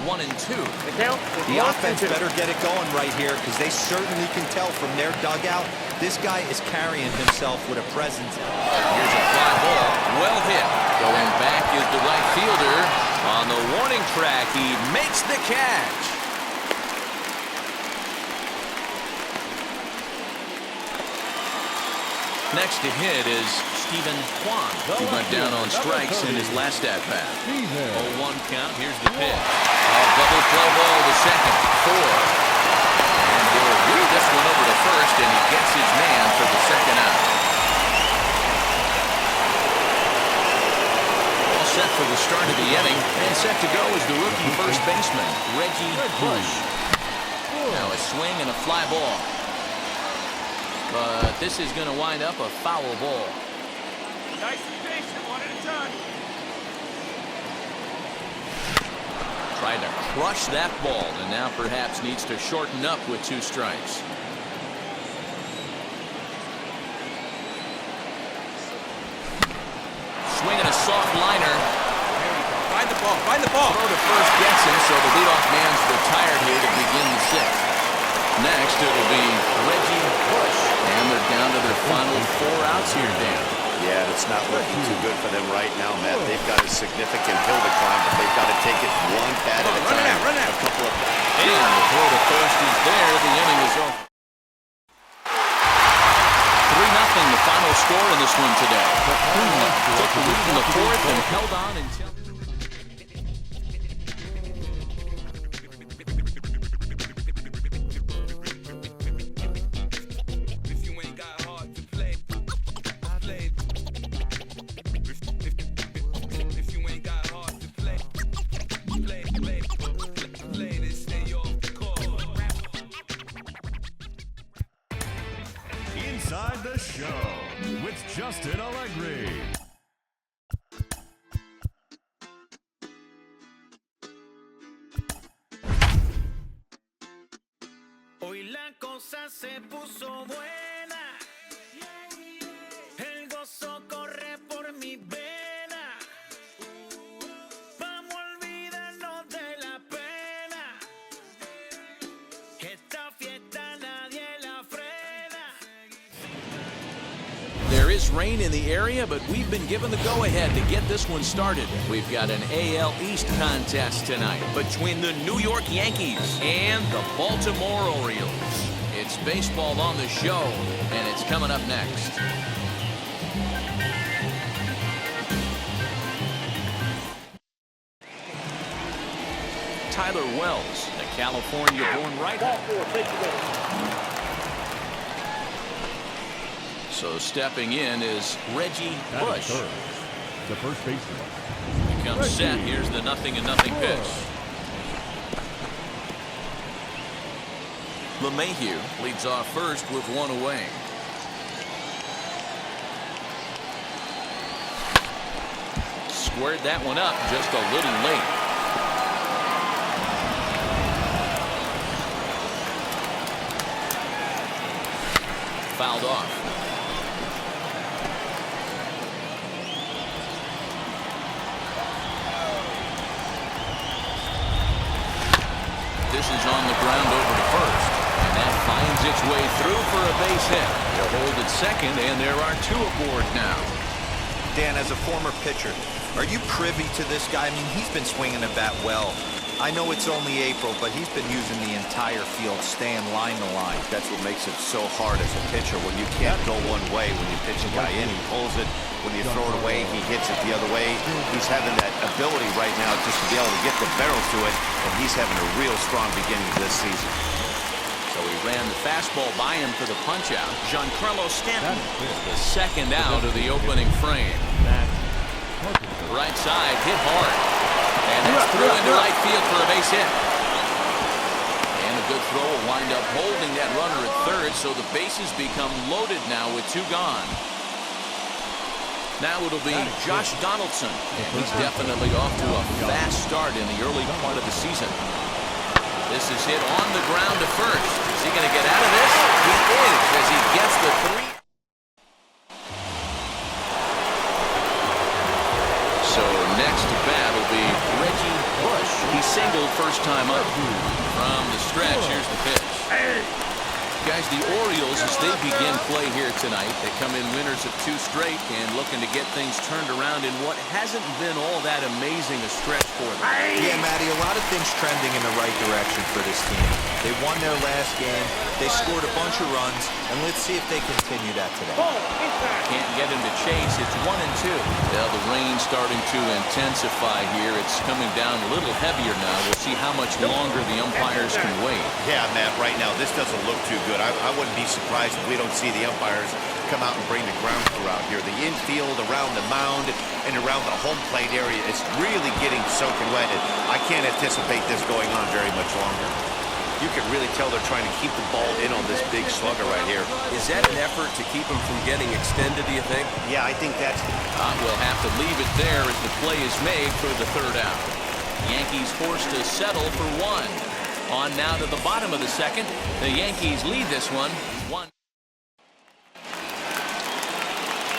1-2. The offense better get it going right here because they certainly can tell from their dugout this guy is carrying himself with a presence. Here's a fly ball. Well hit. Going back is the right fielder. On the warning track, he makes the catch. Next to hit is Steven Kwan. He went down on strikes in his last at-bat. 0-1 count. Here's the pitch. A double play ball to second. 4. And he'll lead this one over to first, and he gets his man for the second out. All set for the start of the inning, and set to go is the rookie first baseman, Reggie Bush. Now a swing and a fly ball. But this is going to wind up a foul ball. Nice and patient, one at a time. Tried to crush that ball, and now perhaps needs to shorten up with 2 strikes. Swinging a soft liner. Find the ball, find the ball. Throw to first gets him, so the leadoff man's retired here to begin the 6th. Next, it'll be Reggie Bush. And they're down to their final 4 outs here, Dan. Yeah, it's not looking too good for them right now, Matt. They've got a significant hill to climb, but they've got to take it one bat at a time. Run out. A couple of... And the throw to first is there. The inning is over. 3-0 the final score in this one today. Cleveland took the lead in the 4th and held on until... Inside the Show with Justin Allegri. Hoy la cosa se puso buena. El gozo corre por mi vena. Vamos a olvidarnos de la pena. Esta fiesta nadie la frena. There is rain in the area, but we've been given the go-ahead to get this one started. We've got an AL East contest tonight between the New York Yankees and the Baltimore Orioles. It's baseball on the show, and it's coming up next. Tyler Wells, the California-born writer. So stepping in is Reggie Bush. The first baseman. He comes set. Here's the 0-0 pitch. LeMahieu leads off first with 1 away. Squared that one up just a little late. Fouled off. This is on the ground over to first, and that finds its way through for a base hit. They'll hold at second, and there are 2 aboard now. Dan, as a former pitcher, are you privy to this guy? I mean, he's been swinging the bat well. I know it's only April, but he's been using the entire field, staying line to line. That's what makes it so hard as a pitcher when you can't go one way. When you pitch a guy in, he pulls it. When you throw it away, he hits it the other way. He's having that ability right now just to be able to get the barrel to it, and he's having a real strong beginning of this season. So he ran the fastball by him for the punch-out. Giancarlo Stanton, the second out of the opening frame. Right side, hit hard. And that's through into right field for a base hit. And a good throw will wind up holding that runner at third, so the bases become loaded now with 2 gone. Now it'll be Josh Donaldson, and he's definitely off to a fast start in the early part of the season. This is hit on the ground to first. Is he going to get out of this? He is, as he gets the 3. So next to bat will be Reggie Bush. He single first time up. From the stretch, here's the pitch. Guys, the Orioles, as they begin play here tonight, they come in winners of 2 straight and looking to get things turned around in what hasn't been all that amazing a stretch for them. Yeah, Matty, a lot of things trending in the right direction for this team. They won their last game, they scored a bunch of runs, and let's see if they continue that today. Can't get him to chase. It's 1-2. Well, the rain's starting to intensify here. It's coming down a little heavier now. We'll see how much longer the umpires can wait. Yeah, Matt, right now, this doesn't look too good. I wouldn't be surprised if we don't see the umpires come out and bring the ground crew out here. The infield, around the mound, and around the home plate area, it's really getting soaking wet. And I can't anticipate this going on very much longer. You can really tell they're trying to keep the ball in on this big slugger right here. Is that an effort to keep him from getting extended, do you think? Yeah, I think that's... We'll have to leave it there as the play is made for the 3rd out. Yankees forced to settle for 1. On now to the bottom of the 2nd. The Yankees lead this one 1.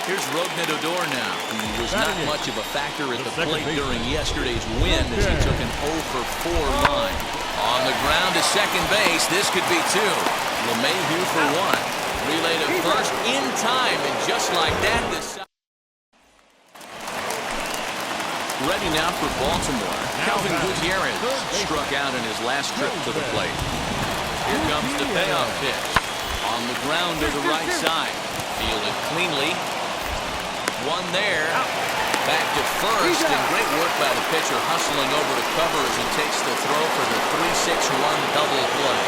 Here's Rougned Odor now, who was not much of a factor at the plate during yesterday's win as he took an 0-for-4 line. On the ground to second base, this could be 2. LeMahieu for 1. Relay to first in time, and just like that, this... Ready now for Baltimore. Kelvin Gutierrez struck out in his last trip to the plate. Here comes the payoff pitch. On the ground to the right side. Fielded cleanly. 1 there. Back to first, and great work by the pitcher hustling over to cover as he takes the throw for the 3-6-1 double play.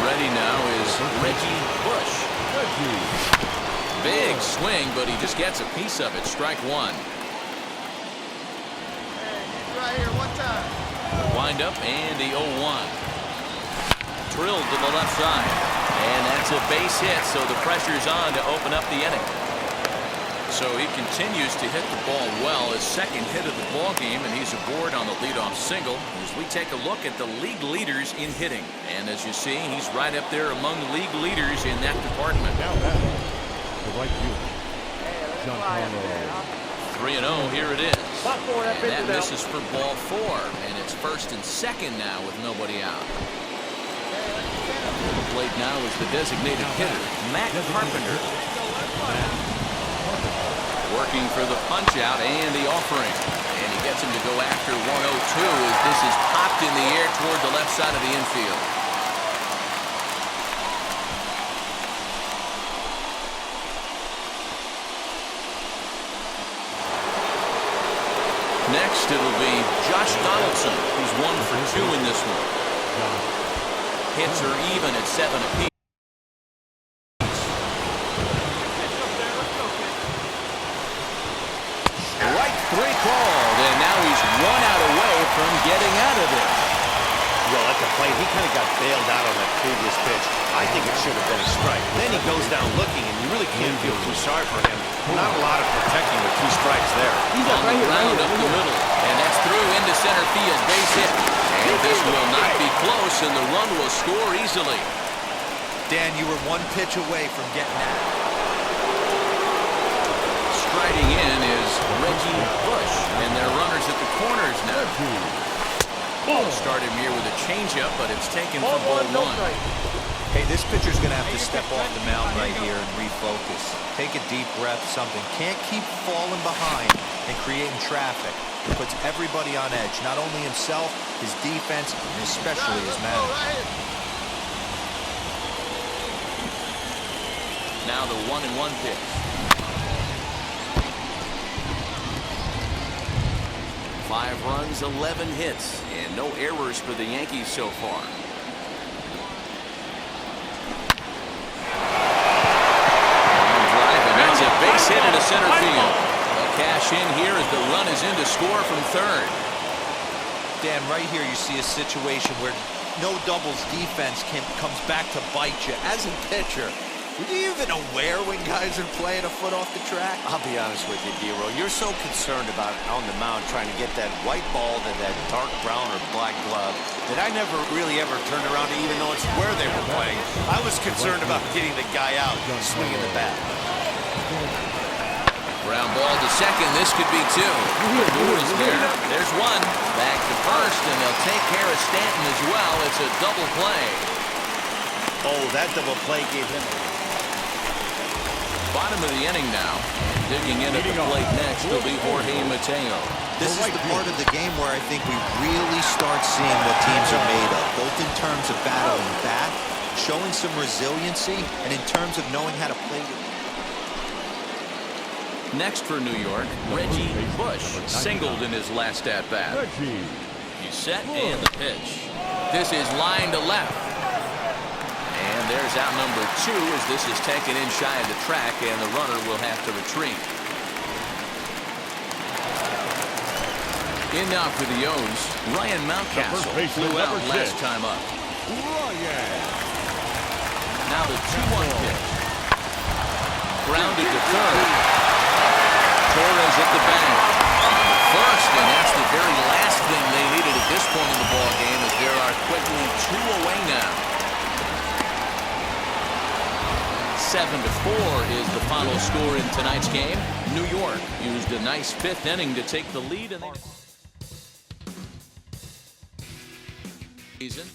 Ready now is Reggie Bush. Big swing, but he just gets a piece of it. Strike 1. Right here, 1 time. Wind up and the 0-1. Drilled to the left side. And that's a base hit, so the pressure's on to open up the inning. So he continues to hit the ball well, his 2nd hit of the ball game, and he's aboard on the leadoff single as we take a look at the league leaders in hitting. And as you see, he's right up there among league leaders in that department. Now that the right field. Giancarlo. 3-0, here it is. And that misses for ball 4, and it's 1st and 2nd now with nobody out. The plate now is the designated hitter, Matt Carpenter. Working for the punch out and the offering. And he gets him to go after 1-0-2 as this is popped in the air toward the left side of the infield. Next it'll be Josh Donaldson, who's 1 for 2 in this one. Hits are even at 7 apiece. Called, and now he's 1 out away from getting out of it. Well, at the plate, he kind of got bailed out on that previous pitch. I think it should have been a strike. Then he goes down looking, and you really can't feel too sorry for him. Not a lot of protecting with 2 strikes there. He's on the ground up the middle, and that's through into center field. Base hit. And this will not be close, and the run will score easily. Dan, you were 1 pitch away from getting that. Striding in is Reggie Bush, and they're runners at the corners now. Start him here with a changeup, but it's taken for ball 1. Hey, this pitcher's going to have to step off the mound right here and refocus. Take a deep breath, something. Can't keep falling behind and creating traffic. It puts everybody on edge, not only himself, his defense, and especially his manager. Now the 1-1 pitch. 5 runs, 11 hits, and no errors for the Yankees so far. Drive, and that's a base hit into center field. They'll cash in here as the run is in to score from 3rd. Dan, right here you see a situation where no doubles defense comes back to bite you. As a pitcher, were you even aware when guys are playing a foot off the track? I'll be honest with you, D-Roll. You're so concerned about on the mound trying to get that white ball to that dark brown or black glove that I never really ever turned around to even know it's where they were playing. I was concerned about getting the guy out, swinging the bat. Ground ball to second. This could be two. Lindor is there. There's one. Back to first, and they'll take care of Stanton as well. It's a double play. Oh, that double play gave him. Bottom of the inning now. Digging in at the plate next will be Jorge Mateo. This is the part of the game where I think we really start seeing what teams are made of, both in terms of battling back, showing some resiliency, and in terms of knowing how to play with. Next for New York, Reggie Bush singled in his last at-bat. He's set and the pitch. This is line to left. And there's out number 2 as this is taken in shy of the track, and the runner will have to retreat. In now for the O's, Ryan Mountcastle flew out last time up. Now the 2-1 pitch. Grounded to third. Torres at the bag. First, and that's the very last thing they needed at this point in the ball game, as there are quickly 2 away now. 7-4 is the final score in tonight's game. New York used a nice 5th inning to take the lead in the season.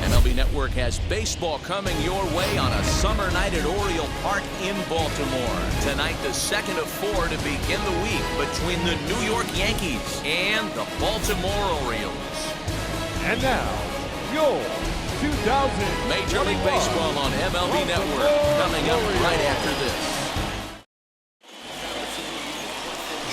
MLB Network has baseball coming your way on a summer night at Oriole Park in Baltimore. Tonight, the second of 4 to begin the week between the New York Yankees and the Baltimore Orioles. And now, your 2000 Major League Baseball on MLB Network coming up right after this.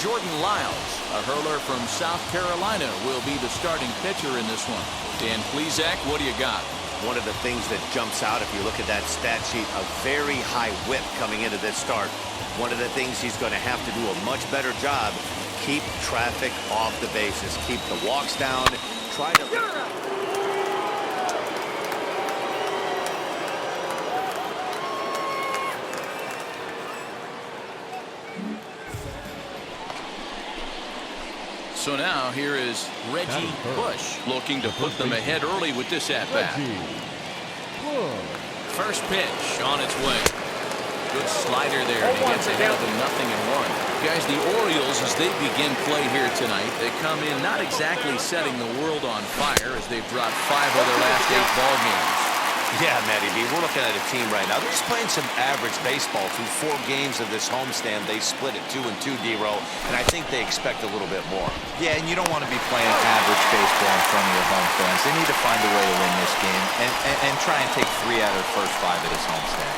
Jordan Lyles, a hurler from South Carolina, will be the starting pitcher in this one. Dan Plesac, what do you got? One of the things that jumps out, if you look at that stat sheet, a very high whip coming into this start. One of the things he's going to have to do a much better job, keep traffic off the bases, keep the walks down, try to... So now here is Reggie Bush looking to put them ahead early with this at-bat. First pitch on its way. Good slider there, and he gets ahead of them 0-1. Guys, the Orioles, as they begin play here tonight, they come in not exactly setting the world on fire as they've dropped 5 of their last 8 ball games. Yeah, Matty B, we're looking at a team right now. They're just playing some average baseball. Through 4 games of this homestand, they split at 2-2, D-Row, and I think they expect a little bit more. Yeah, and you don't want to be playing average baseball in front of your home fans. They need to find a way to win this game and try and take 3 out of the first 5 of this homestand.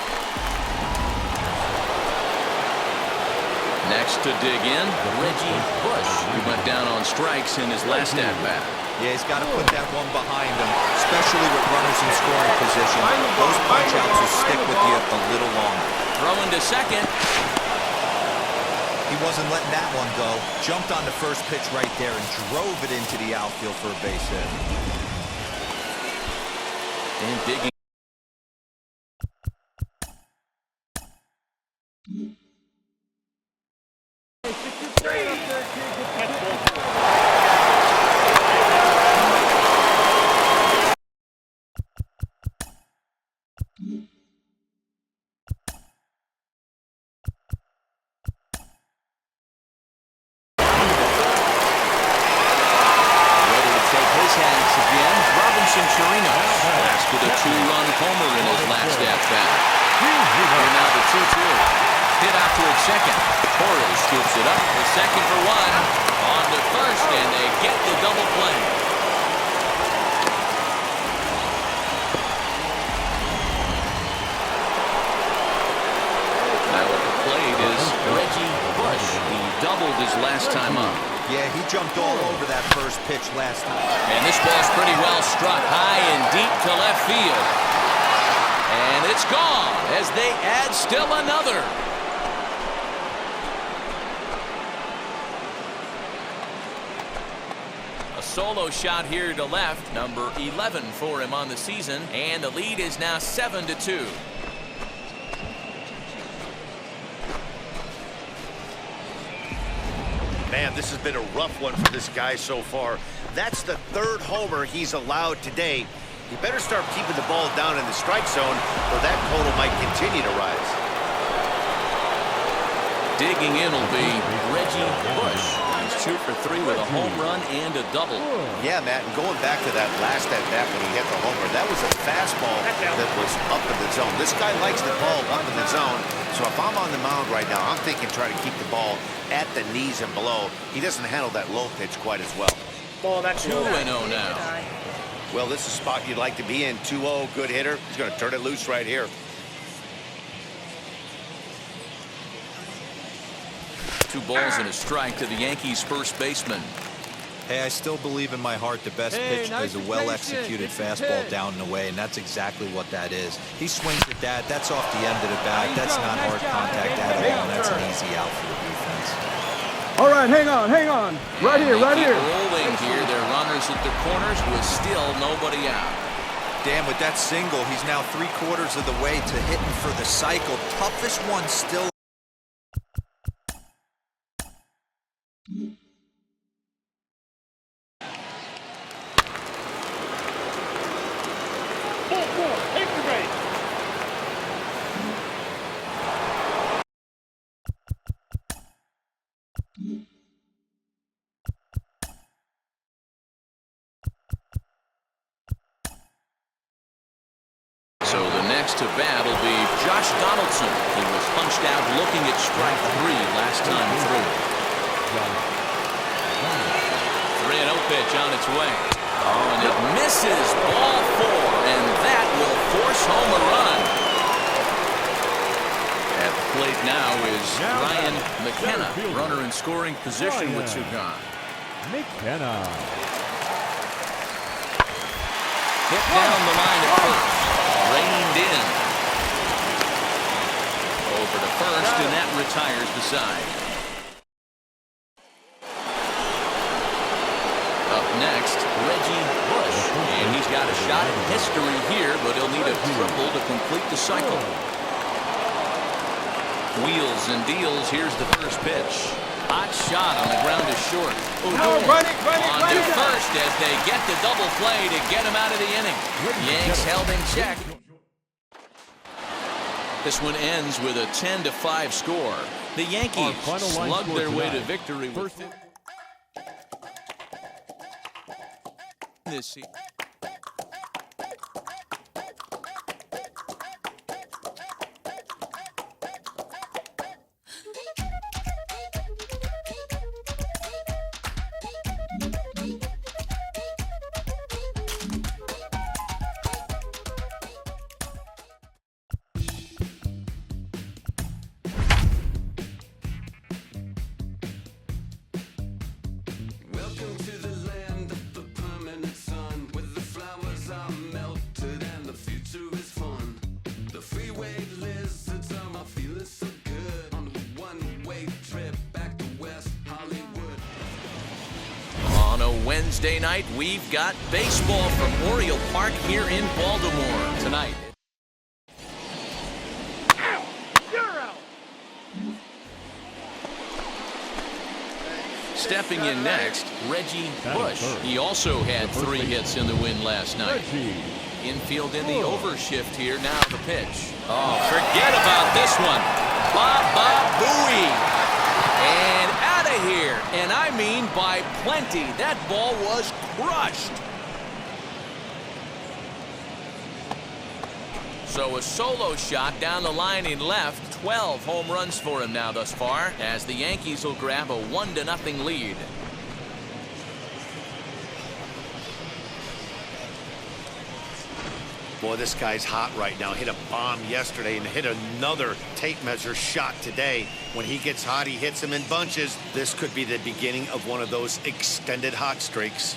Next to dig in, Reggie Bush, who went down on strikes in his last at-bat. Yeah, he's got to put that one behind him, especially with runners in scoring position. Those punch-outs will stick with you a little longer. Throwing to second. He wasn't letting that one go. Jumped on the first pitch right there and drove it into the outfield for a base hit. And digging. Last with a 2-run homer in his last at-bat. And now the 2-2. hit out towards second. Torres scoops it up to second for one. On to first, and they get the double play. Now at the plate is Reggie Bush. He doubled his last time up. Yeah, he jumped all over that first pitch last time. And this ball's pretty well struck high and deep to left field. And it's gone as they add still another. A solo shot here to left, number 11 for him on the season, and the lead is now 7-2. Man, this has been a rough one for this guy so far. That's the third homer he's allowed today. He better start keeping the ball down in the strike zone, or that total might continue to rise. Digging in will be Reggie Bush. He's 2 for 3 with a home run and a double. Yeah, Matt, and going back to that last at-bat when he hit the homer, that was a fastball that was up in the zone. This guy likes the ball up in the zone, so if I'm on the mound right now, I'm thinking try to keep the ball at the knees and below. He doesn't handle that low pitch quite as well. 2-0 now. Well, this is a spot you'd like to be in. 2-0, good hitter. He's going to turn it loose right here. Two balls and a strike to the Yankees' first baseman. Hey, I still believe in my heart the best pitch is a well-executed fastball down and away, and that's exactly what that is. He swings at that. That's off the end of the bat. That's not hard contact at all, and that's an easy out for the defense. All right, hang on. Right here. Rolling here. Their runners at the corners with still nobody out. Dan, with that single, he's now 3/4 of the way to hitting for the cycle. Toughest one still. So the next to bat will be Josh Donaldson. He was punched out looking at strike 3 last time through. 3-0 pitch on its way. Oh, and it misses ball 4, and that will force home a run. At the plate now is Ryan McKenna, runner in scoring position with 2 gone. McKenna. Hit down the line at first. Reined in. Over to first, and that retires the side. Up next, Reggie Bush. And he's got a shot at history here, but he'll need a triple to complete the cycle. Wheels and deals. Here's the first pitch. Hot shot on the ground is short. Run it. On to first as they get the double play to get him out of the inning. Yanks held in check. This one ends with a 10-5 score. The Yankees slugged their way to victory with this season. Wednesday night, we've got baseball from Oriole Park here in Baltimore tonight. Stepping in next, Reggie Bush. He also had 3 hits in the win last night. Infield in the overshift here. Now the pitch. Oh, forget about this one. Baba Booey. And out of here. And I mean by plenty. That ball was crushed. So a solo shot down the line in left. 12 home runs for him now thus far, as the Yankees will grab a 1-0 lead. Boy, this guy's hot right now. Hit a bomb yesterday and hit another tape measure shot today. When he gets hot, he hits them in bunches. This could be the beginning of one of those extended hot streaks.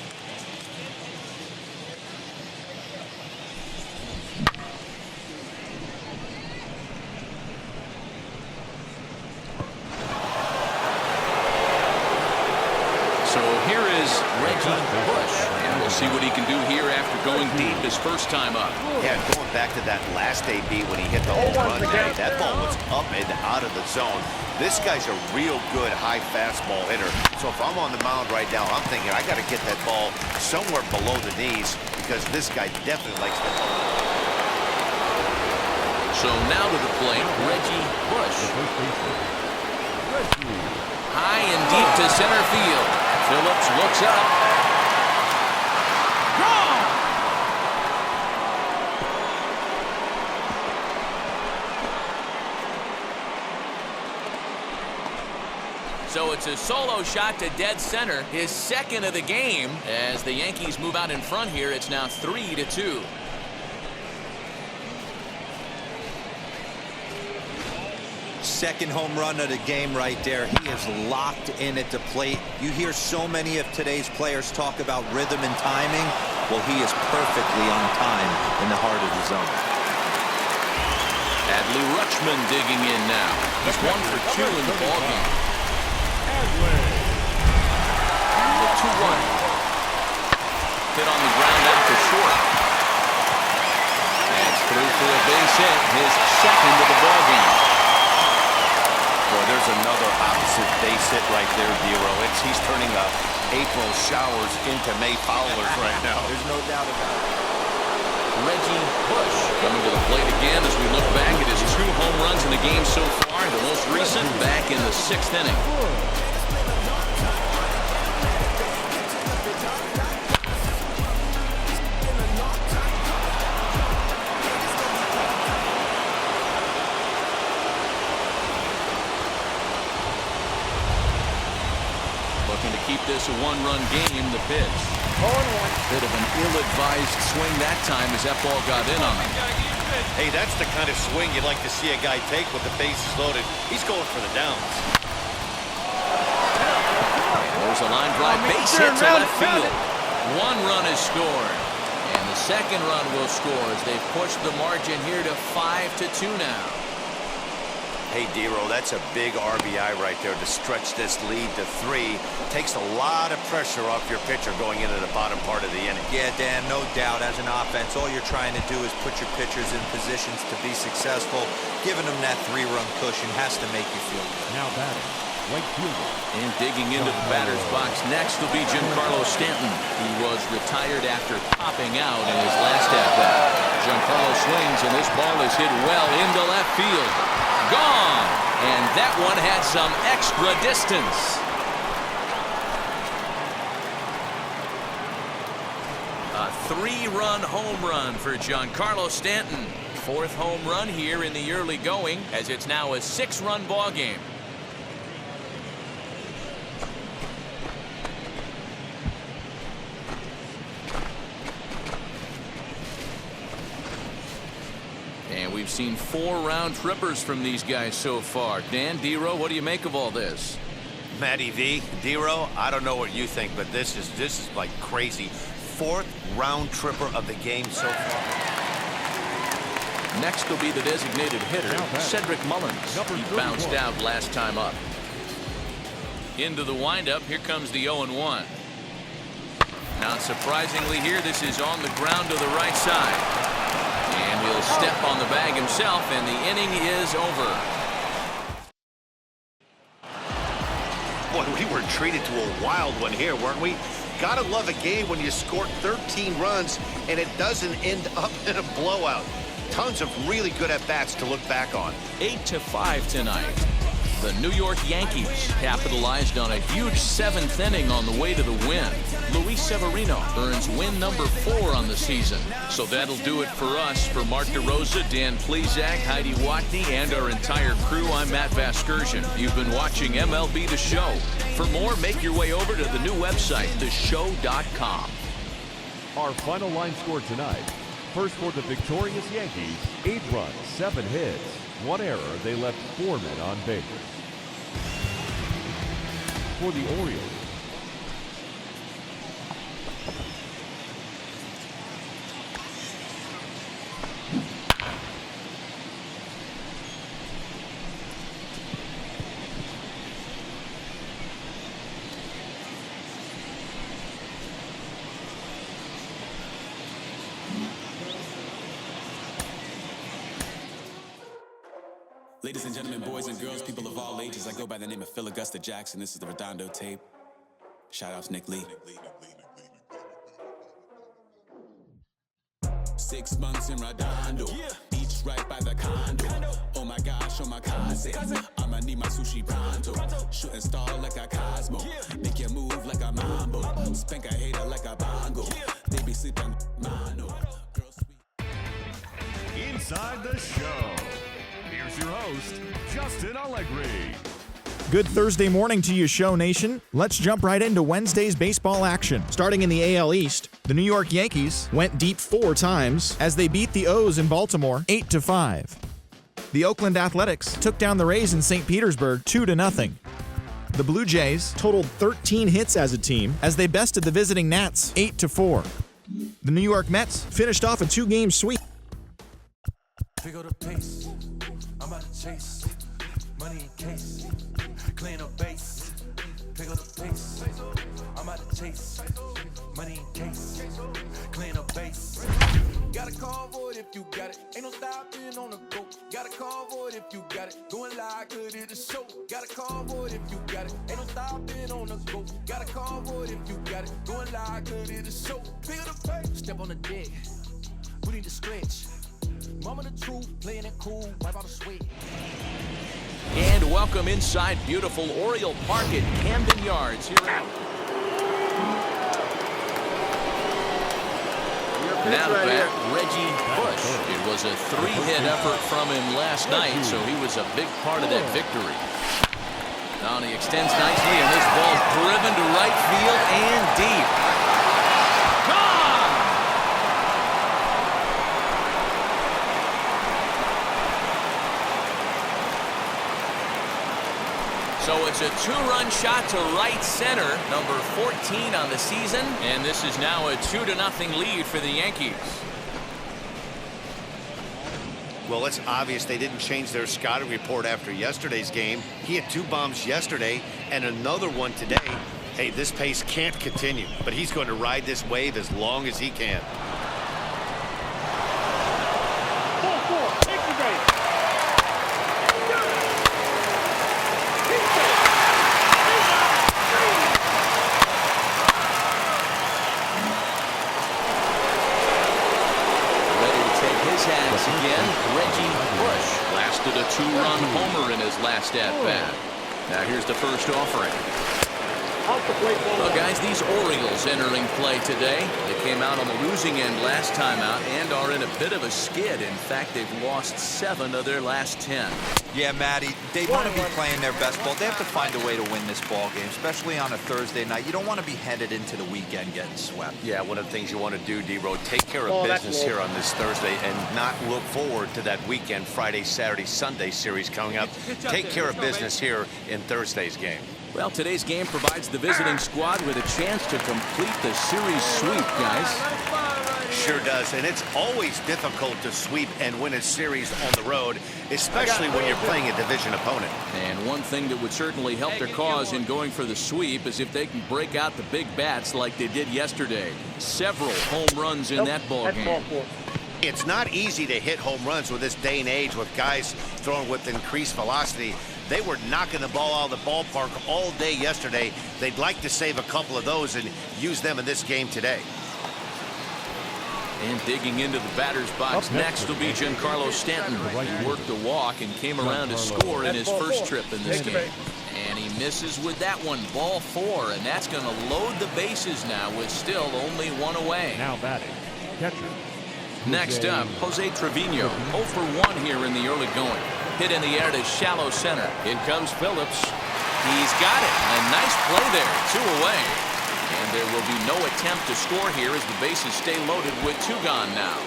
So here is Reggie Bush, and we'll see what he can do here after going deep his first time up. Yeah, going back to that last AB when he hit the home run today, that ball was up and out of the zone. This guy's a real good high fastball hitter. So if I'm on the mound right now, I'm thinking I got to get that ball somewhere below the knees because this guy definitely likes the ball. So now to the plate, Reggie Bush. High and deep to center field. Phillips looks up. Gone! So it's a solo shot to dead center, his second of the game. As the Yankees move out in front here, it's now 3-2. Second home run of the game right there. He is locked in at the plate. You hear so many of today's players talk about rhythm and timing. Well, he is perfectly on time in the heart of the zone. Adley Rutschman digging in now. He's 1 for 2 in the ballgame. The 2-1. Hit on the ground out to short. That's through for a base hit, his second of the ballgame. Boy, there's another opposite base hit right there, Dero. He's turning up April showers into May foulers right now. There's no doubt about it. Reggie Bush coming to the plate again as we look back at his 2 home runs in the game so far. The most recent back in the 6th inning. Looking to keep this a 1-run game, the pitch. Bit of an ill-advised swing that time as that ball got in on him. Hey, that's the kind of swing you'd like to see a guy take with the bases loaded. He's going for the downs. There's a line drive base hit to left field. 1 run is scored. And the second run will score as they've pushed the margin here to 5-2 now. Hey, Dero, that's a big RBI right there to stretch this lead to 3. Takes a lot of pressure off your pitcher going into the bottom part of the inning. Yeah, Dan, no doubt. As an offense, all you're trying to do is put your pitchers in positions to be successful. Giving them that 3-run cushion has to make you feel good. Now batting, right fielder. And digging into the batter's box next will be Giancarlo Stanton. He was retired after popping out in his last at-bat. Giancarlo swings, and this ball is hit well into left field. Gone! And that one had some extra distance. A 3-run home run for Giancarlo Stanton. 4th home run here in the early going, as it's now a 6-run ball game. And we've seen 4 round trippers from these guys so far. Dan, Dero, what do you make of all this? Matty V, Dero, I don't know what you think, but this is like crazy. 4th round tripper of the game so far. Next will be the designated hitter, Cedric Mullins. He bounced out last time up. Into the windup, here comes the 0-1. Not surprisingly here, this is on the ground to the right side. And he'll step on the bag himself, and the inning is over. Boy, we were treated to a wild one here, weren't we? Gotta love a game when you score 13 runs and it doesn't end up in a blowout. Tons of really good at-bats to look back on. 8-5 tonight. The New York Yankees capitalized on a huge seventh inning on the way to the win. Luis Severino earns win number 4 on the season. So that'll do it for us. For Mark DeRosa, Dan Plesac, Heidi Watney, and our entire crew, I'm Matt Vasgersian. You've been watching MLB The Show. For more, make your way over to the new website, theshow.com. Our final line score tonight. First for the victorious Yankees, 8 runs, 7 hits. 1 error, they left 4 men on base. For the Orioles, Ladies and gentlemen, boys and girls, people of all ages, I go by the name of Phil Augusta Jackson. This is the Redondo tape. Shout out to Nick Lee. 6 months in Redondo, beach right by the condo. Oh my gosh, oh my cousin, I'ma need my sushi pronto. Shooting star like a Cosmo, make you move like a mambo. Spank a hater like a bongo, they be sleeping mano. inside the show. Here's your host, Justin Allegri. Good Thursday morning to you, Show Nation. Let's jump right into Wednesday's baseball action. Starting in the AL East, the New York Yankees went deep 4 times as they beat the O's in Baltimore 8-5. The Oakland Athletics took down the Rays in St. Petersburg 2-0. The Blue Jays totaled 13 hits as a team as they bested the visiting Nats 8-4. The New York Mets finished off a 2-game sweep. Pick up the pace. I'm about to chase money in case, clean up base. Pick up the pace. I'm about to chase money in case, clean up base. Got a call for it if you got it. Ain't no stopping on the go. Got a call for it if you got it. Going live, good at the show. Got a call for it if you got it. Ain't no stopping on the go. Got a call for it if you got it. Going live, good at the show. Pick up the pace. Step on the deck. We need to stretch. Mama the truth, playing it cool, wipe out the sweat. And welcome inside beautiful Oriole Park at Camden Yards. Here now to bat, Reggie Bush. It was a 3-hit effort from him last night, so he was a big part of that victory. Now he extends nicely, and this ball's driven to right field and deep. Gone! So it's a 2-run shot to right center, number 14 on the season, and this is now a 2-0 lead for the Yankees. Well, it's obvious they didn't change their scouting report after yesterday's game. He had 2 bombs yesterday and another one today. Hey, this pace can't continue, but he's going to ride this wave as long as he can. Again, Reggie Bush lasted a 2-run homer in his last at-bat. Now here's the first offering. Well, guys, these Orioles entering play today. They came out on the losing end last time out and are in a bit of a skid. In fact, they've lost 7 of their last 10. Yeah, Matty, they want to be playing their best ball. They have to find a way to win this ball game, especially on a Thursday night. You don't want to be headed into the weekend getting swept. Yeah, one of the things you want to do, D-Road, take care of business here on this Thursday and not look forward to that weekend, Friday, Saturday, Sunday series coming up. Take care of business here in Thursday's game. Well, today's game provides the visiting squad with a chance to complete the series sweep, guys. Sure does, and it's always difficult to sweep and win a series on the road, especially when you're playing a division opponent. And one thing that would certainly help their cause in going for the sweep is if they can break out the big bats like they did yesterday. Several home runs in that ball game. It's not easy to hit home runs with this day and age with guys throwing with increased velocity. They were knocking the ball out of the ballpark all day yesterday. They'd like to save a couple of those and use them in this game today. And digging into the batter's box next will be Giancarlo Stanton. He worked the walk and came around to score in his first trip in this game. And he misses with that one, ball 4, and that's going to load the bases now with still only 1 away. Now batting, catcher. Next up, Jose Trevino, 0 for 1 here in the early going. Hit in the air to shallow center. In comes Phillips. He's got it. A nice play there, 2 away. And there will be no attempt to score here as the bases stay loaded with 2 gone now.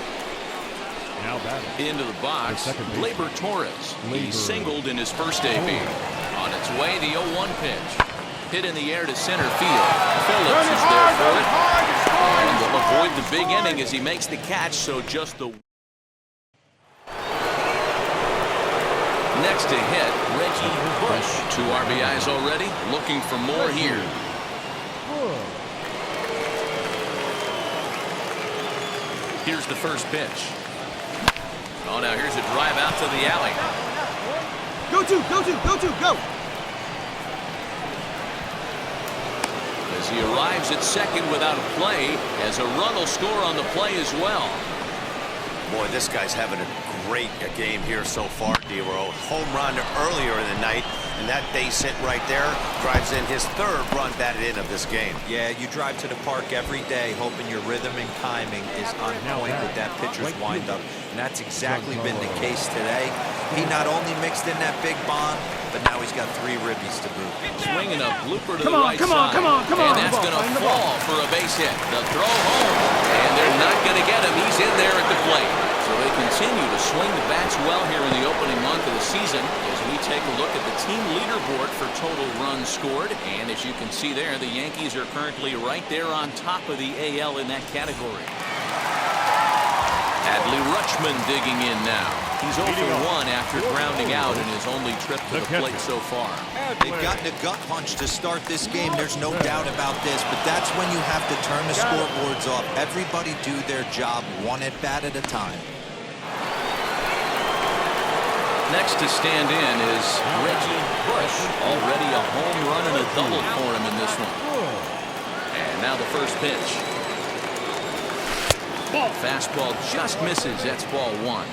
Now batting. Into the box, Gleyber Torres. He singled in his first AB. On its way, the 0-1 pitch. Hit in the air to center field. Phillips is there for it. And they'll avoid the big inning as he makes the catch, so just the... Next to hit, Reggie Bush. 2 RBIs already, looking for more here. Here's the first pitch. Oh, now here's a drive out to the alley. Go, go! As he arrives at second without a play, as a run will score on the play as well. Boy, this guy's having a great game here so far, D-Row. Home run earlier in the night, and that base hit right there drives in his 3rd run batted in of this game. Yeah, you drive to the park every day hoping your rhythm and timing is on point with that pitcher's windup, and that's exactly been the case today. He not only mixed in that big bomb, but now he's got 3 ribbies to boot. Swinging a blooper to the right side. And that's going to fall for a base hit. The throw home, and they're not going to get him. He's in there at the plate. So they continue to swing the bats well here in the opening month of the season as we take a look at the team leaderboard for total runs scored. And as you can see there, the Yankees are currently right there on top of the AL in that category. Adley Rutschman digging in now. He's 0 for 1 after grounding out in his only trip to the plate so far. They've gotten a gut punch to start this game. There's no doubt about this, but that's when you have to turn the scoreboards off. Everybody do their job 1 at-bat at a time. Next to stand in is Reggie Bush. Already a home run and a double for him in this one. And now the first pitch. Fastball just misses. That's ball 1.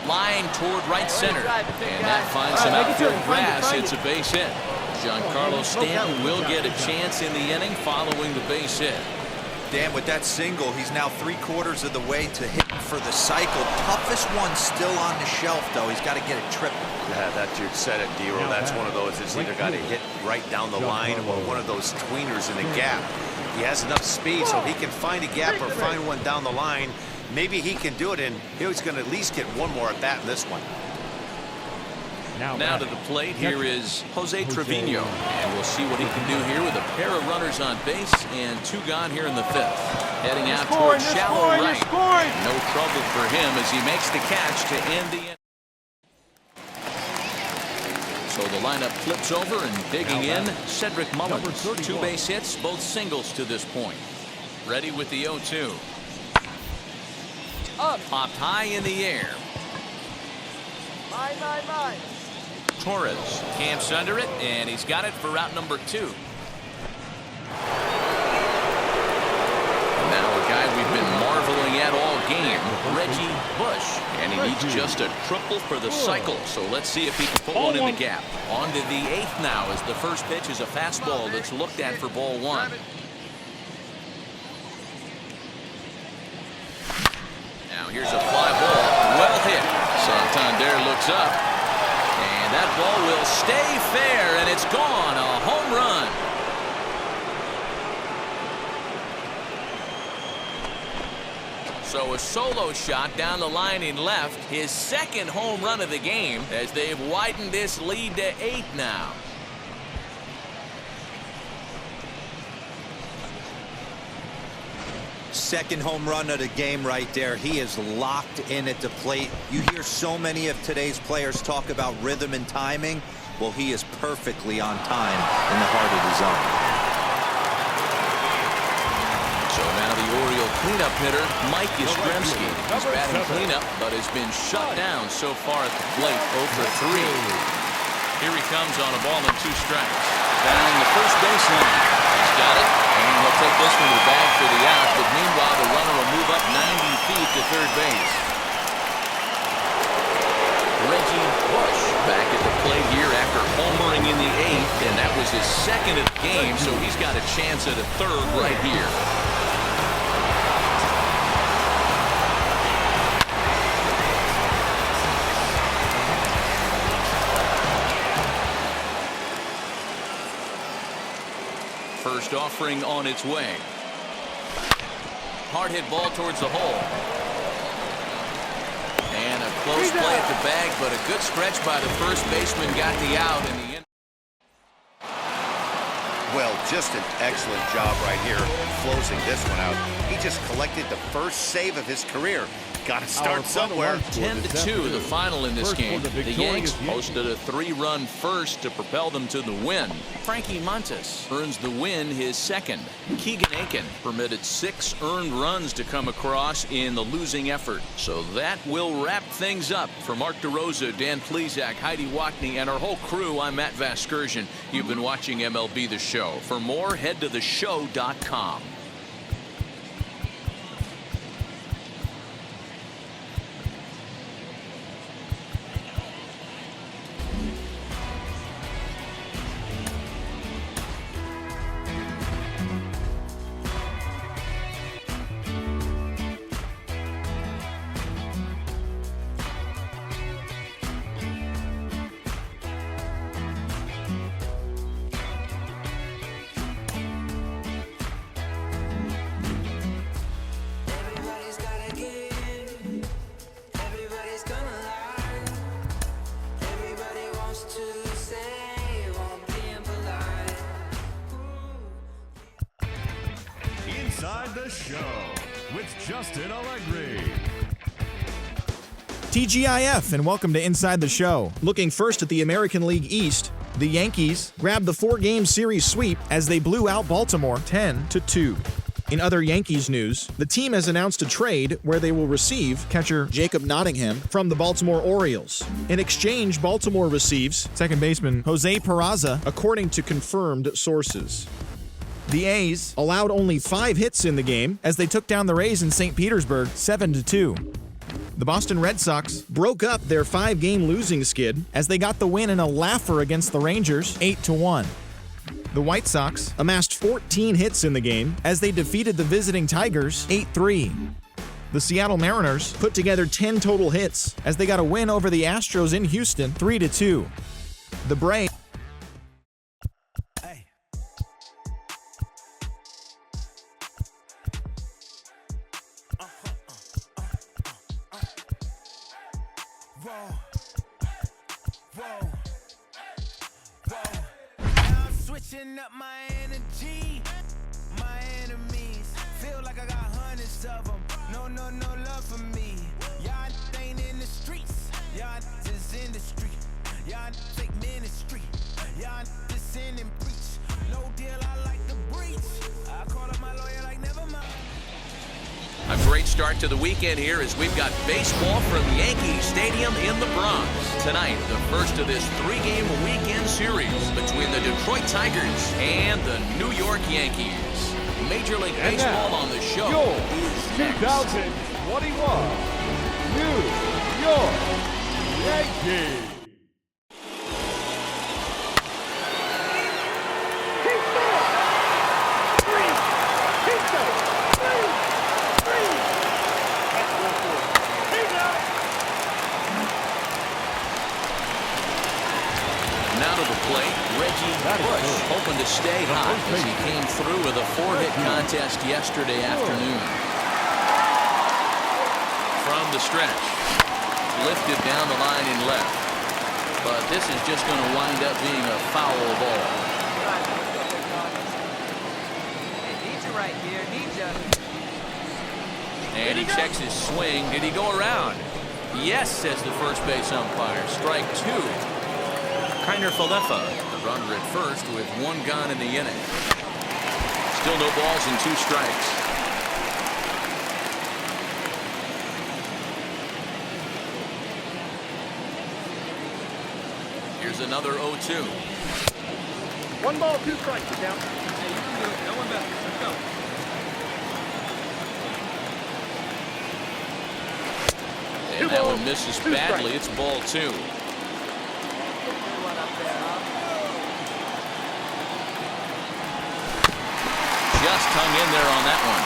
Line toward right center. And that finds some outfield grass. It's a base hit. Giancarlo Stanton will get a chance in the inning following the base hit. Dan, with that single, he's now 3/4 of the way to hitting for the cycle. Toughest one still on the shelf, though. He's got to get it triple. Yeah, that you said it, D-Row. That's one of those. It's either got to hit right down the line or one of those tweeners in the gap. He has enough speed so he can find a gap or find one down the line. Maybe he can do it, and he's going to at least get 1 more at bat in this one. Now to the plate, here is Jose Trevino. And we'll see what he can do here with a pair of runners on base and 2 gone here in the 5th. Heading out towards shallow right. No trouble for him as he makes the catch to end the inning. So the lineup flips over and digging in, Cedric Mullins. 2 base hits, both singles to this point. Ready with the 0-2. Popped high in the air. Torres camps under it, and he's got it for route number 2. Now a guy we've been marveling at all game, Reggie Bush. And he needs just a triple for the cycle, so let's see if he can put one in the gap. On to the 8th now as the first pitch is a fastball that's looked at for ball 1. Now here's a fly ball, well hit. Santander looks up. And that ball will stay fair, and it's gone. A home run. So a solo shot down the line in left. His 2nd home run of the game as they've widened this lead to 8 now. Second home run of the game right there. He is locked in at the plate. You hear so many of today's players talk about rhythm and timing. Well, he is perfectly on time in the heart of the zone. So now the Oriole cleanup hitter, Mike Yastrzemski. He's batting cleanup, but has been shut down so far at the plate, 0 for 3. Here he comes on a ball and 2 strikes. Down the first baseline. He's got it, and he'll take this one to the bag for the out, but meanwhile the runner will move up 90 feet to third base. Reggie Bush back at the plate here after homering in the 8th, and that was his second of the game, so he's got a chance at a third right here. First offering on its way. Hard hit ball towards the hole. And a close play at the bag, but a good stretch by the first baseman got the out in the end. Well, just an excellent job right here closing this one out. He just collected the first save of his career. Got to start somewhere. 10-2 the final in this game. The Yanks posted a 3-run first to propel them to the win. Frankie Montas earns the win, his second. Keegan Aiken permitted 6 earned runs to come across in the losing effort. So that will wrap things up. For Mark DeRosa, Dan Plesac, Heidi Wackney, and our whole crew, I'm Matt Vasgersian. You've been watching MLB The Show. For more, head to theshow.com. Inside the Show with Justin Allegri. TGIF, and welcome to Inside the Show. Looking first at the American League East, the Yankees grabbed the 4-game series sweep as they blew out Baltimore 10-2. In other Yankees news, the team has announced a trade where they will receive catcher Jacob Nottingham from the Baltimore Orioles. In exchange, Baltimore receives second baseman Jose Peraza, according to confirmed sources. The A's allowed only 5 hits in the game as they took down the Rays in St. Petersburg 7-2. The Boston Red Sox broke up their 5-game losing skid as they got the win in a laugher against the Rangers 8-1. The White Sox amassed 14 hits in the game as they defeated the visiting Tigers 8-3. The Seattle Mariners put together 10 total hits as they got a win over the Astros in Houston 3-2. The Braves Switching up my energy, my enemies feel like I got hundreds of them. No love for me. Y'all ain't in the streets, y'all just in the street. Y'all take ministry, y'all just sin and preach. No deal, I like the breach. I call up my lawyer like never mind. A great start to the weekend here as we've got baseball from Yankee Stadium in the Bronx. Tonight, the first of this 3-game weekend series between the Detroit Tigers and the New York Yankees. Major League Baseball on the show is next. 2021 New York Yankees. Now to the plate, Reggie Bush hoping to stay hot as he came through with a 4-hit contest yesterday afternoon. From the stretch, lifted down the line in left, but this is just going to wind up being a foul ball. Needs you right here, needs you. And he checks his swing. Did he go around? Yes, says the first base umpire. Strike 2. Kiner Falefa, the runner at first with 1 gone in the inning. Still no balls and 2 strikes. Here's another 0-2. 1 ball, 2 strikes, get down. Hey, you can do it. No one better. Let's go. And that one misses badly. It's ball 2. Just hung in there on that one.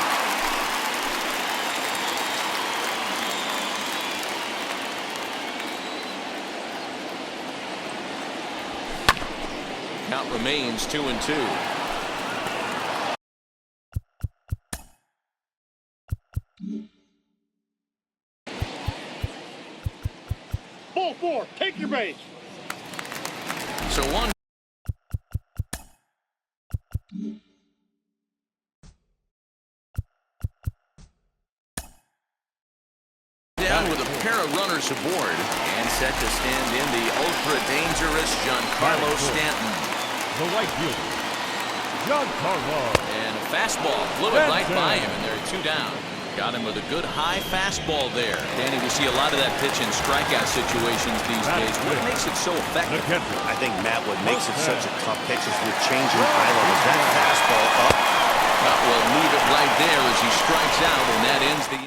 Count remains 2-2. Ball 4, take your base. So one. Down with a pair of runners aboard and set to stand in the ultra-dangerous Giancarlo Stanton. The right fielder, Giancarlo. And a fastball blew it right by him, and there are 2 down. Got him with a good high fastball there. Danny, we see a lot of that pitch in strikeout situations these days. What makes it so effective? I think, Matt, what makes it such a tough pitch is with changing eye levels. That fastball up. Will leave it right there as he strikes out, and that ends the.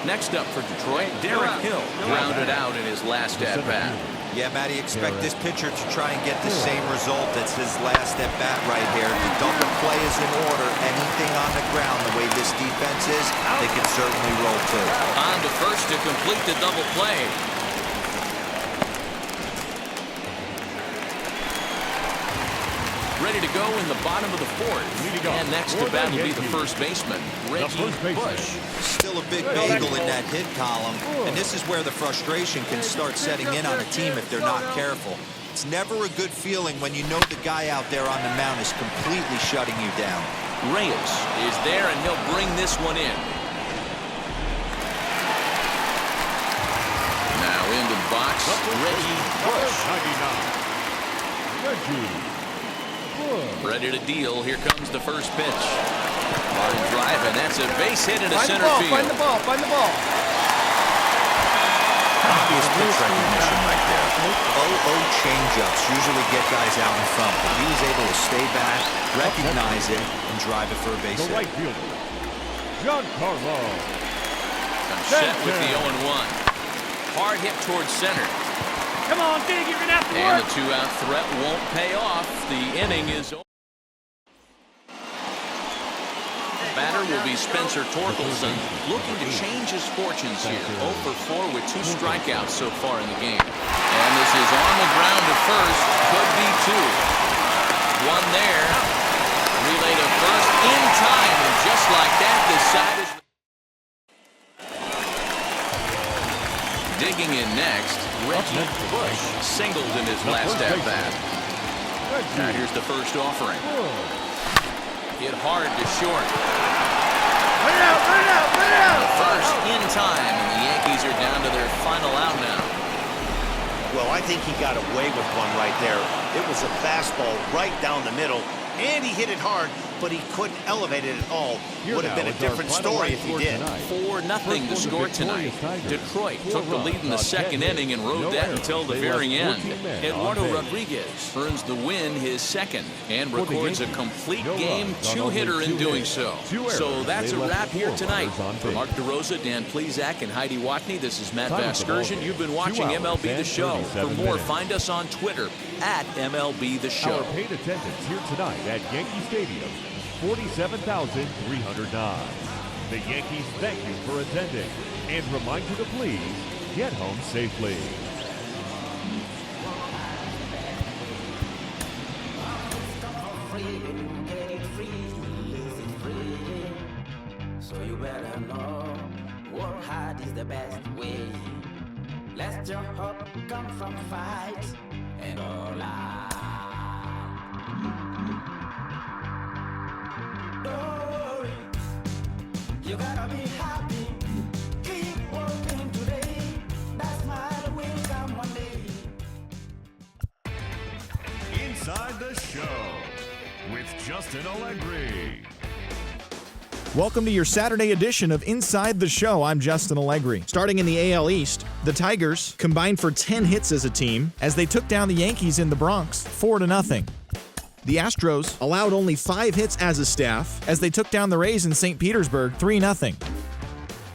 Next up for Detroit, Derek Hill grounded out in his last at-bat. Yeah, Matty, expect this pitcher to try and get the same result as his last at-bat right here. The double play is in order. Anything on the ground, the way this defense is, they can certainly roll too. On to first to complete the double play. Ready to go in the bottom of the 4th. And next to bat will be the first baseman, Reggie Bush. Still a big bagel in that hit column, and this is where the frustration can start setting in on a team if they're not careful. It's never a good feeling when you know the guy out there on the mound is completely shutting you down. Reyes is there, and he'll bring this one in. Now into the box, Reggie Bush. Ready to deal. Here comes the first pitch. Hard drive, and that's a base hit into center field. Find the ball, find the ball. Obvious pitch recognition right there. 0-0 changeups usually get guys out in front, but he was able to stay back, recognize it, and drive it for a base hit. The right fielder, Giancarlo. Set with the 0-1. Hard hit towards center. Come on, Dig, you're gonna have to And work. the 2-out threat won't pay off. The inning is over. Batter will be Spencer Torkelson, looking to change his fortunes here. 0 for 4 with 2 strikeouts so far in the game. And this is on the ground to first. Could be 2. One there. Relay to first in time. And just like that, this side is... Digging in next, Reggie Bush singled in his last at-bat. Now here's the first offering. Hit hard to short. Run it out, run it out, run it out! First in time, and the Yankees are down to their final out now. Well, I think he got away with one right there. It was a fastball right down the middle, and he hit it hard, but he couldn't elevate it at all. Would have been a different story if he did. 4-0 the score tonight. Detroit took the lead in the second inning and rode that until the very end. Eduardo Rodriguez earns the win, his second, and records a complete game 2-hitter in doing so. So that's a wrap here tonight. For Mark DeRosa, Dan Plesac, and Heidi Watney, this is Matt Vasgersian. You've been watching MLB The Show. For more, find us on Twitter at MLB The Show. Our paid attendance here tonight at Yankee Stadium, 47,309. The Yankees thank you for attending and remind you to please get home safely. So you better know, work hard is the best way. Let your hope come from fight and all out. Don't worry, you gotta be happy. Keep working today. That smile will come one day. Inside the Show with Justin Allegri. Welcome to your Saturday edition of Inside the Show. I'm Justin Allegri. Starting in the AL East, the Tigers combined for 10 hits as a team as they took down the Yankees in the Bronx 4-0. The Astros allowed only 5 hits as a staff as they took down the Rays in St. Petersburg 3-0.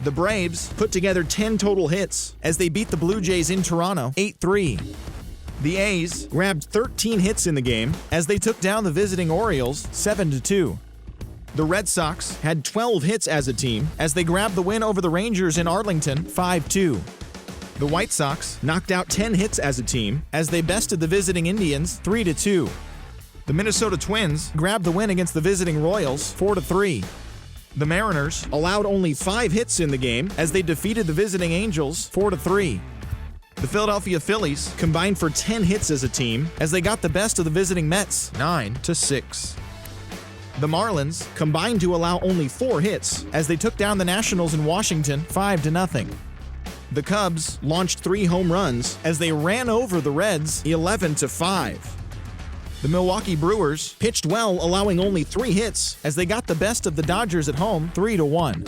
The Braves put together 10 total hits as they beat the Blue Jays in Toronto 8-3. The A's grabbed 13 hits in the game as they took down the visiting Orioles 7-2. The Red Sox had 12 hits as a team as they grabbed the win over the Rangers in Arlington 5-2. The White Sox knocked out 10 hits as a team as they bested the visiting Indians 3-2. The Minnesota Twins grabbed the win against the visiting Royals 4-3. The Mariners allowed only 5 hits in the game as they defeated the visiting Angels 4-3. The Philadelphia Phillies combined for 10 hits as a team as they got the best of the visiting Mets 9-6. The Marlins combined to allow only 4 hits as they took down the Nationals in Washington 5-0. The Cubs launched 3 home runs as they ran over the Reds 11-5. The Milwaukee Brewers pitched well, allowing only 3 hits as they got the best of the Dodgers at home 3-1.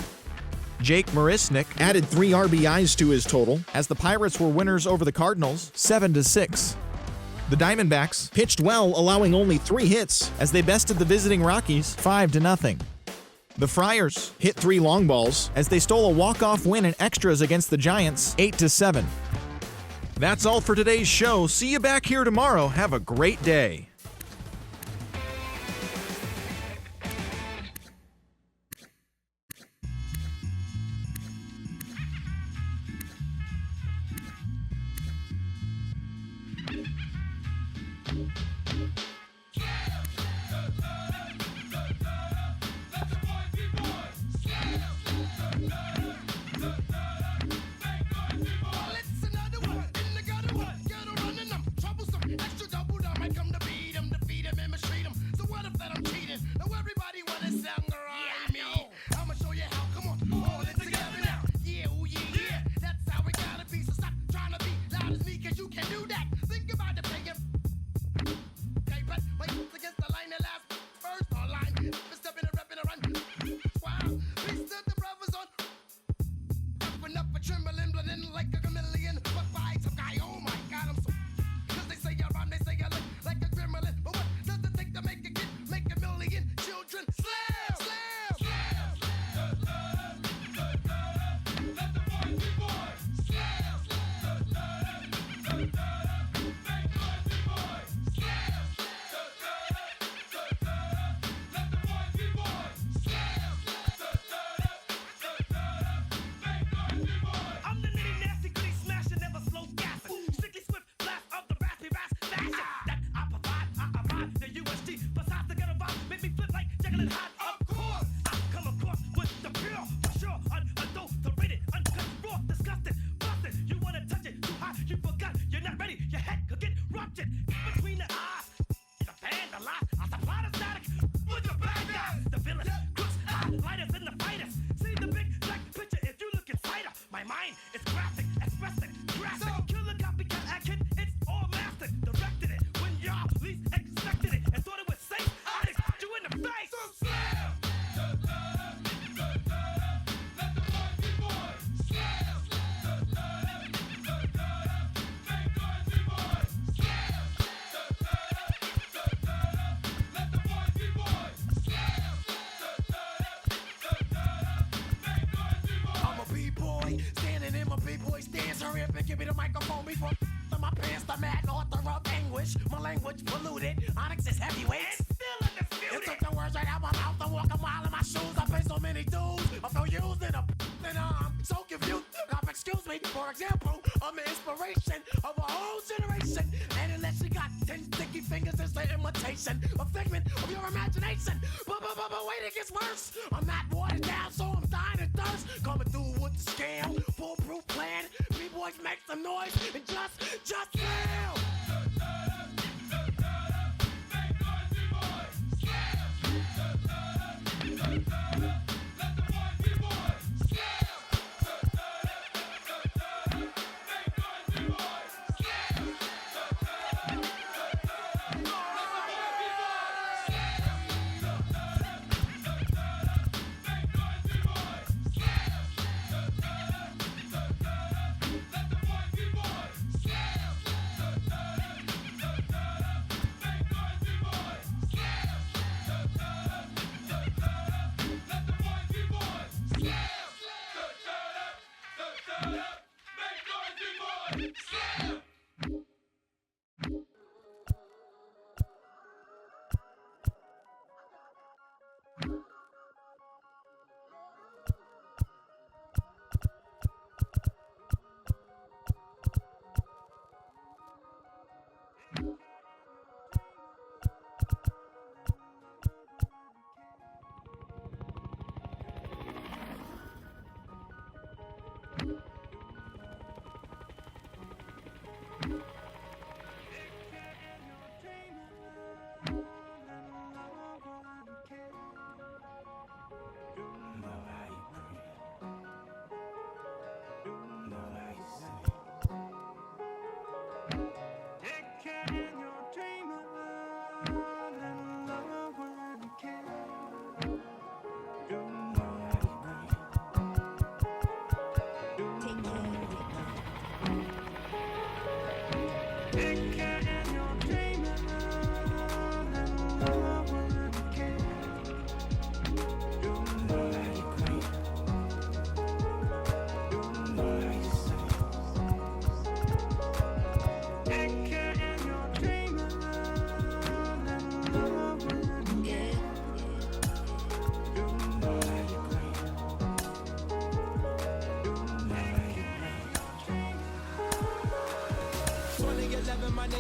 Jake Marisnick added 3 RBIs to his total as the Pirates were winners over the Cardinals 7-6. The Diamondbacks pitched well, allowing only 3 hits as they bested the visiting Rockies 5-0. The Friars hit 3 long balls as they stole a walk-off win in extras against the Giants 8-7. That's all for today's show. See you back here tomorrow. Have a great day. Give me the microphone before my pants start mad and author of anguish. My language polluted. Onyx is heavyweight. Still undisputed. It took the words right out my mouth. I walk a mile in my shoes. I pay so many dues. I feel used and I'm so confused. Now, excuse me. For example, I'm the inspiration of a whole generation. And unless you got 10 sticky fingers, it's an imitation, a figment of your imagination. But wait, it gets worse. I'm not watered down, so I'm dying of thirst. Coming through with the scam, foolproof plan. B-boys make some noise and just fail.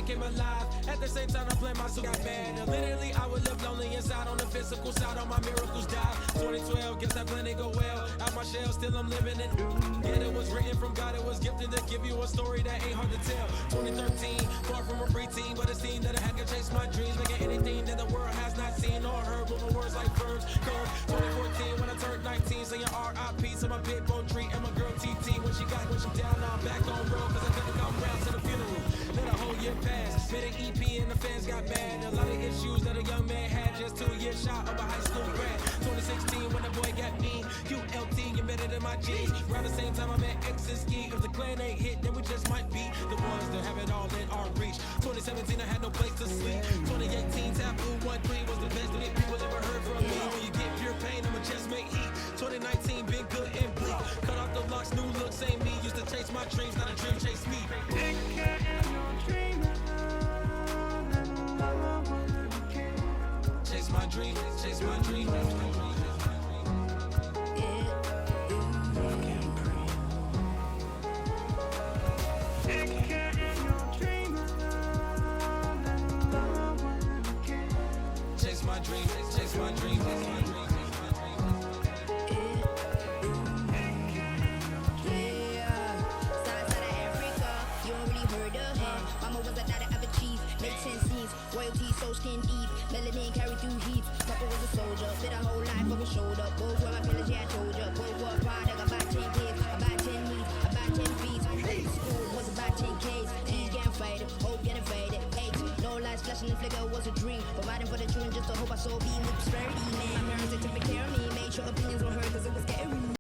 came alive. At the same time, I play my suit got bad. And literally, I would live lonely inside. On the physical side, all my miracles died. 2012, guess that plan didn't go well. Out my shell, still I'm living it. Yeah, it was written from God. It was gifted to give you a story that ain't hard to tell. 2013, far from a preteen, but it seemed that I had to chase my dreams, making anything that the world has not seen or heard. With my words like verbs, curve. 2014, when I turned 19, saying R.I.P. to my big bone tree and my girl TT. When she down, now I'm back on road, cause I couldn't come round to the funeral. Let a whole year pass, made an EP and the fans got mad. A lot of issues that a young man had, just 2 years shot of a high school grad. 2016, when the boy got me, QLT, you better than my G's. Around the same time I met X and Ski. If the clan ain't hit, then we just might be the ones that have it all in our reach. 2017, I had no place to sleep. 2018, Taboo 1-3 was the best that people ever heard from me. When you get pure pain, I'ma just make heat. 2019, been good and bleak. Cut off the locks, new look, same me. Used to chase my dreams, not a dream chase me. Chase my dream, chase my dream. Chase my dream, chase my dream, chase my dream. Royalty so skin deep, melanin carry through heat. Papa was a soldier, did a whole life over shoulder. Both were my pillars, yeah, I told ya. Both were pride, I got about 10 kids, about 10 weeks, about 10 feet. School was about 10 Ks, T getting faded, hope getting faded. 8, no lights flashing, the flicker was a dream. Providing for the children just to hope I saw beam with prosperity, man. My parents, they took care of me.